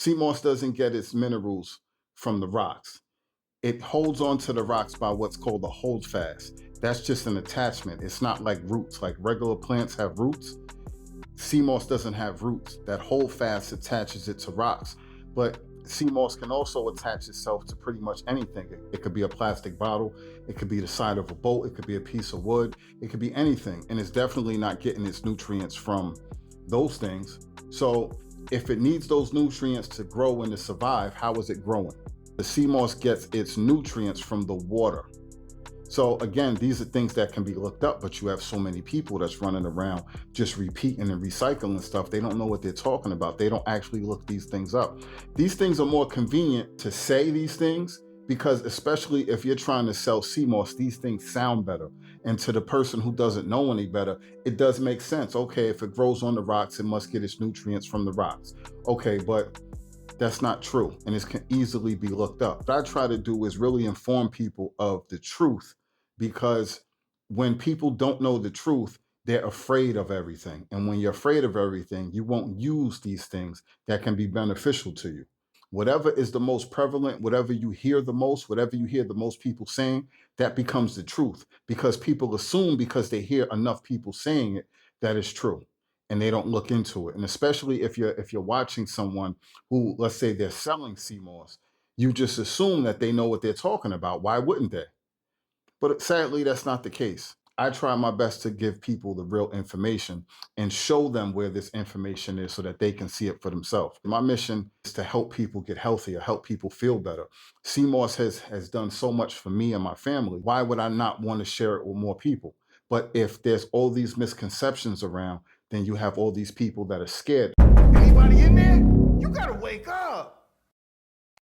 Sea moss doesn't get its minerals from the rocks. It holds on to the rocks by what's called a holdfast. That's just an attachment. It's not like roots. Like regular plants have roots, sea moss doesn't have roots. That holdfast attaches it to rocks. But sea moss can also attach itself to pretty much anything. It could be a plastic bottle, it could be the side of a boat, it could be a piece of wood, it could be anything. And it's definitely not getting its nutrients from those things. So if it needs those nutrients to grow and to survive, how is it growing? The sea moss gets its nutrients from the water. So again, these are things that can be looked up, but you have so many people that's running around just repeating and recycling stuff. They don't know what they're talking about. They don't actually look these things up. These things are more convenient to say these things because especially if you're trying to sell sea moss, these things sound better. And to the person who doesn't know any better, it does make sense. Okay, if it grows on the rocks, it must get its nutrients from the rocks. Okay, but that's not true, and it can easily be looked up. What I try to do is really inform people of the truth, because when people don't know the truth, they're afraid of everything. And when you're afraid of everything, you won't use these things that can be beneficial to you. Whatever is the most prevalent, whatever you hear the most, whatever you hear the most people saying, that becomes the truth, because people assume because they hear enough people saying it that it's true, and they don't look into it. And especially if you're watching someone who, let's say they're selling sea moss, you just assume that they know what they're talking about. Why wouldn't they? But sadly, that's not the case. I try my best to give people the real information and show them where this information is so that they can see it for themselves. My mission is to help people get healthier, help people feel better. Sea moss has done so much for me and my family. Why would I not want to share it with more people? But if there's all these misconceptions around, then you have all these people that are scared. Anybody in there? You gotta wake up.